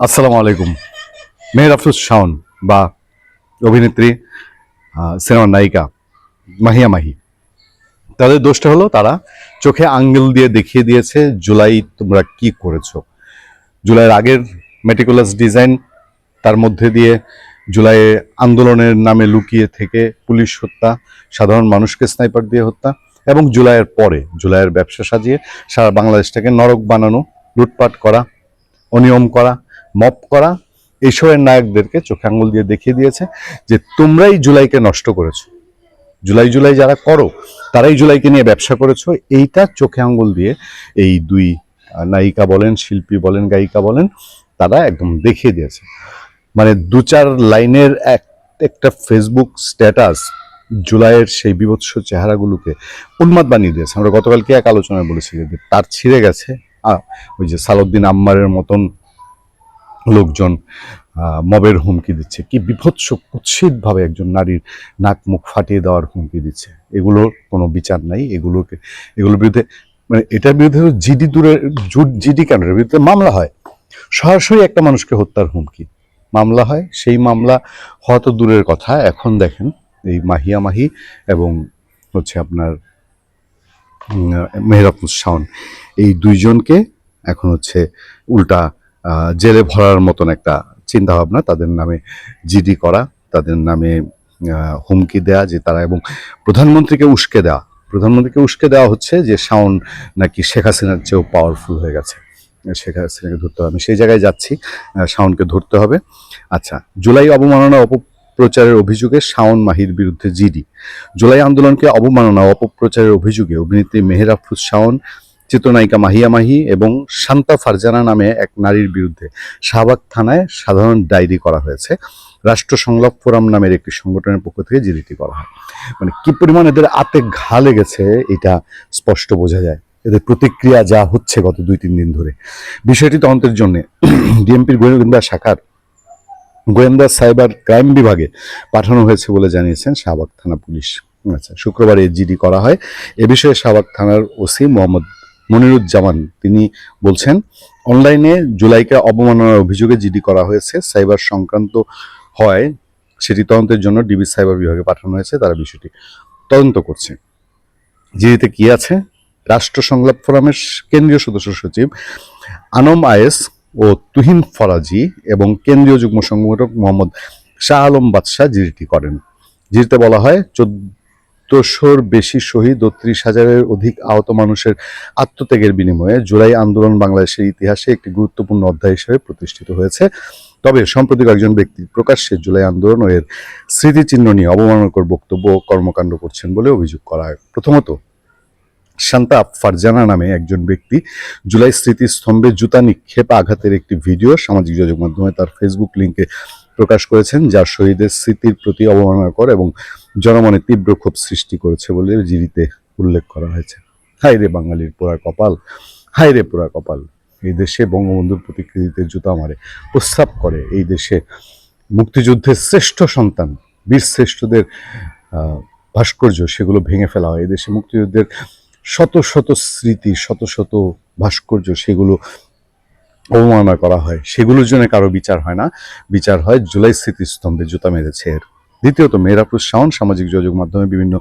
আসসালামু আলাইকুম। মেহের আফরোজ শাওন বা অভিনেত্রী, সিনেমার নায়িকা মাহিয়া মাহি, তাদের দোষটা হলো তারা চোখে আঙ্গুল দিয়ে দেখিয়ে দিয়েছে জুলাই তোমরা কি করেছো। জুলাইয়ের আগের মেটিকুলাস ডিজাইন, তার মধ্যে দিয়ে জুলাই আন্দোলনের নামে লুকিয়ে থেকে পুলিশ হত্যা, সাধারণ মানুষকে স্নাইপার দিয়ে হত্যা, এবং জুলাইয়ের পরে জুলাইয়ের ব্যবসা সাজিয়ে সারা বাংলাদেশটাকে নরক বানানো, লুটপাট করা, অনিয়ম করা, মপ করা, এইসবের নায়কদেরকে চোখে আঙ্গুল দিয়ে দেখিয়ে দিয়েছে যে তোমরাই জুলাইকে নষ্ট করেছো। জুলাই জুলাই যারা করো তারাই জুলাইকে নিয়ে ব্যবসা করেছো। এইটা চোখে আঙ্গুল দিয়ে এই দুই নায়িকা বলেন, শিল্পী বলেন, গায়িকা বলেন, তারা একদম দেখিয়ে দিয়েছে। মানে দু চার লাইনের একটা ফেসবুক স্ট্যাটাস জুলাইয়ের সেই বিভৎস চেহারাগুলোকে উন্মাদ বানিয়ে দিয়েছে। আমরা গতকালকে এক আলোচনায় বলেছি যে তার ছিঁড়ে গেছে। ওই যে সালাউদ্দিন আম্মারের মতন লোকজন মবের হুমকি দিচ্ছে, কি বিভৎস কুৎসিতভাবে একজন নারীর নাক মুখ ফাটিয়ে দেওয়ার হুমকি দিচ্ছে। এগুলোর কোনো বিচার নাই। এগুলোর বিরুদ্ধে, মানে এটার বিরুদ্ধে জিডি কেন্দ্রের বিরুদ্ধে মামলা হয়, সরাসরি একটা মানুষকে হত্যার হুমকি মামলা হয়। সেই মামলা হওয়া তো দূরের কথা, এখন দেখেন এই মাহিয়া মাহি এবং হচ্ছে আপনার মেহের আফরোজ শাওন, এই দুইজনকে এখন হচ্ছে উল্টা জেলে ভরার মতন একটা চিন্তা ভাবনা, তাদের নামে জিডি করা, তাদের নামে হুমকি দেয়া যে তারা, এবং প্রধানমন্ত্রীকে উস্কে দেওয়া হচ্ছে যে শাওন নাকি শেখ হাসিনার চেয়েও পাওয়ারফুল হয়ে গেছে, শেখ হাসিনাকে ধরতে হবে। আমি সেই জায়গায় যাচ্ছি, শাওনকে ধরতে হবে। আচ্ছা, জুলাই অবমাননা অপপ্রচারের অভিযোগে শাওন মাহির বিরুদ্ধে জিডি। জুলাই আন্দোলনকে অবমাননা অপপ্রচারের অভিযোগে অভিনেত্রী মেহের আফরোজ শাওন, চিত্রনায়িকা মাহিয়া মাহি এবং শান্তা ফারজানা নামে এক নারীর বিরুদ্ধে শাহবাগ থানায় সাধারণ ডায়েরি করা হয়েছে। রাষ্ট্র সংলাপ ফোরাম নামের একটি সংগঠনের পক্ষ থেকে জিডিটি করা হয়। মানে কি পরিমাণ এদের আতে ঘা লেগেছে এটা স্পষ্ট বোঝা যায়। এদের প্রতিক্রিয়া যা হচ্ছে গত 2-3 দিন ধরে। বিষয়টি তদন্তের জন্য ডিএমপির গোয়েন্দা শাখার গোয়েন্দা সাইবার ক্রাইম বিভাগে পাঠানো হয়েছে বলে জানিয়েছেন শাহবাগ থানা পুলিশ। আচ্ছা, শুক্রবার এই জিডি করা হয়। এ বিষয়ে শাহবাগ থানার ওসি মোহাম্মদ মনিরুজ্জামান তিনি বলছেন, অনলাইনে জুলাইকে অবমাননার অভিযোগে জিডি করা হয়েছে। সাইবার সংক্রান্ত হয় সেটি তদন্তের জন্য ডিবি সাইবার বিভাগে পাঠানো হয়েছে। তারা বিষয়টি তদন্ত করছে। জিডিতে কি আছে? রাষ্ট্র সংলাপ ফোরামের কেন্দ্রীয় সদস্য সচিব আনম আয়েস ও তুহিন ফরাজি এবং কেন্দ্রীয় যুগ্ম সংগঠক মোহাম্মদ শাহ আলম বাদশাহ জিডিটি করেন। জিডিতে বলা হয়, 1400-র বেশি শহীদ ও 30,000-এর অধিক আহত মানুষের আত্মত্যাগের বিনিময়ে জুলাই আন্দোলন বাংলাদেশের ইতিহাসে একটি গুরুত্বপূর্ণ অধ্যায় হিসেবে প্রতিষ্ঠিত হয়েছে। তবে সম্প্রতি একজন ব্যক্তি প্রকাশ্যে জুলাই আন্দোলন ও এর স্মৃতিচিহ্ন নিয়ে অবমাননাকর বক্তব্য ও কর্মকাণ্ড করছেন বলে অভিযোগ করা হয়। প্রথমত, শান্তা ফারজানা নামে একজন ব্যক্তি জুলাই স্মৃতিস্তম্ভে জুতা নিক্ষেপ আঘাতের একটি ভিডিও সামাজিক যোগাযোগ মাধ্যমে তার ফেসবুক লিঙ্কে প্রকাশ করেছেন, যা শহীদের স্মৃতির প্রতি অবমাননাকর এবং জনমনে তীব্র ক্ষোভ সৃষ্টি করেছে বলে জিডিতে উল্লেখ করা হয়েছে। হায় রে বাঙালির পোড়া কপাল, হায় রে পোড়া কপাল। এই দেশে বঙ্গবন্ধুর প্রতিকৃতিতে জুতা মারে, প্রস্রাব করে। এই দেশে মুক্তিযুদ্ধের শ্রেষ্ঠ সন্তান বীর শ্রেষ্ঠদের ভাস্কর্য সেগুলো ভেঙে ফেলা হয়। এদেশে মুক্তিযুদ্ধের শত শত স্মৃতি, শত শত ভাস্কর্য সেগুলো অবমাননা করা হয়। সেগুলোর জন্য কারো বিচার হয় না, বিচার হয় জুলাই স্মৃতিস্তম্ভে জুতা মেরেছে এর। দ্বিতীয়ত, মেহের আফরোজ শাওন সামাজিক যোগাযোগ মাধ্যমে বিভিন্ন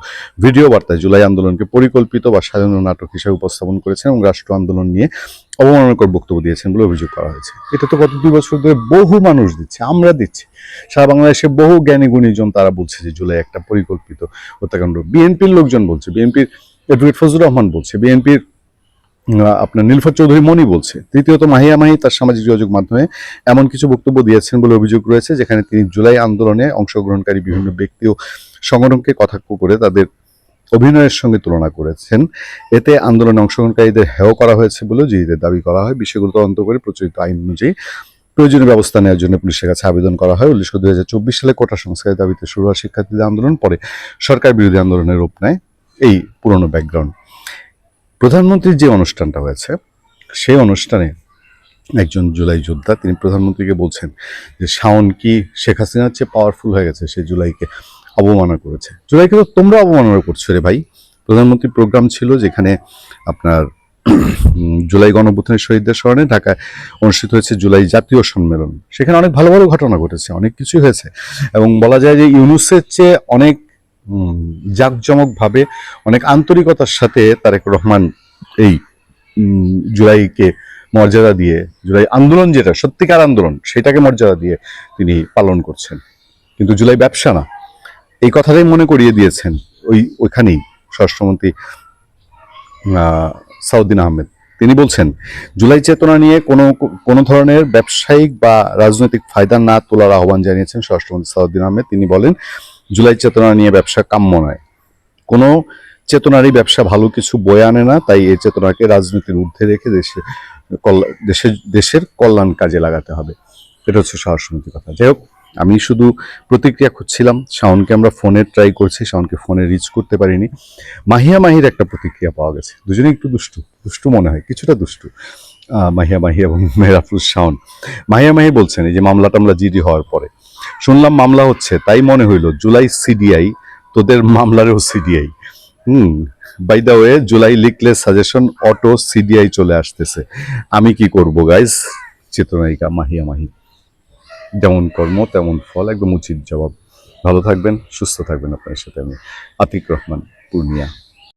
ভিডিও বার্তায় জুলাই আন্দোলনকে পরিকল্পিত বা সাজানো নাটক হিসেবে উপস্থাপন করেছেন এবং রাষ্ট্র আন্দোলন নিয়ে অবমাননাকর বক্তব্য দিয়েছেন বলে অভিযোগ করা হয়েছে। এটা তো গত 2 বছর ধরে বহু মানুষ দিচ্ছে, আমরা দিচ্ছি, সারা বাংলাদেশে বহু জ্ঞানী গুণীজন তারা বলছে যে জুলাই একটা পরিকল্পিত হত্যাকাণ্ড। বিএনপির লোকজন বলছে, বিএনপির অ্যাডভোকেট ফজলুর রহমান বলছে, বিএনপির আপনার নীলফার চৌধুরী মনি বলছে। তৃতীয়ত, মাহিয়া মাহি তার সামাজিক যোগাযোগ মাধ্যমে এমন কিছু বক্তব্য দিয়েছেন বলে অভিযোগ রয়েছে যেখানে তিনি জুলাই আন্দোলনে অংশগ্রহণকারী বিভিন্ন ব্যক্তি ও সংগঠনকে কটাক্ষ করে তাদের অভিনয়ের সঙ্গে তুলনা করেছেন। এতে আন্দোলনে অংশগ্রহণকারীদের হেয় করা হয়েছে বলেও জিডিতে দাবি করা হয়। বিষয়গুলো তদন্ত করে প্রচলিত আইন অনুযায়ী প্রয়োজনীয় ব্যবস্থা নেওয়ার জন্য পুলিশের কাছে আবেদন করা হয়। 2024 সালে কোটা সংস্কারের দাবিতে শুরু হওয়া শিক্ষার্থীদের আন্দোলন পরে সরকার বিরোধী আন্দোলনের রূপ নেয়। এই পুরনো ব্যাকগ্রাউন্ড। প্রধানমন্ত্রীর যে অনুষ্ঠানটা হয়েছে সেই অনুষ্ঠানে একজন জুলাই যোদ্ধা তিনি প্রধানমন্ত্রীকে বলছেন যে শাওন কি শেখ হাসিনার চেয়ে পাওয়ারফুল হয়ে গেছে, সে জুলাইকে অবমাননা করেছে। জুলাইকে তো তোমরা অবমাননা করছো রে ভাই। প্রধানমন্ত্রীর প্রোগ্রাম ছিল যেখানে আপনার জুলাই গণঅভ্যুত্থানের শহীদদের স্মরণে ঢাকায় অনুষ্ঠিত হয়েছে জুলাই জাতীয় সম্মেলন। সেখানে অনেক ভালো ভালো ঘটনা ঘটেছে, অনেক কিছুই হয়েছে এবং বলা যায় যে ইউনূসের চেয়ে অনেক জাঁকজমকভাবে, অনেক আন্তরিকতার সাথে তারেক রহমান এই জুলাইকে মর্যাদা দিয়ে, জুলাই আন্দোলন যেটা সত্যিকার আন্দোলন সেটাকে মর্যাদা দিয়ে তিনি পালন করছেন। কিন্তু জুলাই ব্যবসা না, এই কথাটাই মনে করিয়ে দিয়েছেন ওইখানেই স্বরাষ্ট্রমন্ত্রী সাউদ্দিন আহমেদ। তিনি বলছেন জুলাই চেতনা নিয়ে কোনো ধরনের ব্যবসায়িক বা রাজনৈতিক ফায়দা না তোলার আহ্বান জানিয়েছেন স্বরাষ্ট্রমন্ত্রী সাউদ্দিন আহমেদ। তিনি বলেন জুলাই চেতনা নিয়ে ব্যবসা কাম্য নয়, কোনো চেতনারই ব্যবসা ভালো কিছু বয়ে আনে না, তাই এই চেতনাকে রাজনীতির ঊর্ধ্বে রেখে দেশের কল্যাণ কাজে লাগাতে হবে। এটা হচ্ছে স্বরাষ্ট্রমন্ত্রীর কথা। যাই হোক, আমি শুধু প্রতিক্রিয়া খুঁজছিলাম, শাওনকে আমরা ফোনে ট্রাই করছি, শাওনকে ফোনে রিচ করতে পারিনি। মাহিয়া মাহির একটা প্রতিক্রিয়া পাওয়া গেছে, দুজনে একটু দুষ্টু দুষ্টু মনে হয়, কিছুটা দুষ্টু মাহিয়া মাহি এবং মেহরাফুজ শাওন। মাহিয়া মাহি বলছেন এই যে মামলা টামলা জিডি হওয়ার পরে শুনলাম মামলা হচ্ছে, তাই মনে হইলো জুলাই সিডিআই, তোদের মামলারেও CDI. By the way, July লিখলে সাজেশন অটো সিডিআই চলে আসতেছে, আমি কি করব গাইস? চিত্রনায়িকা মাহিয়া মাহি। যেমন কর্ম তেমন ফল, একদম উচিত জবাব। ভালো থাকবেন, সুস্থ থাকবেন। আপনার সাথে আমি আতিক রহমান, পূর্ণিয়া।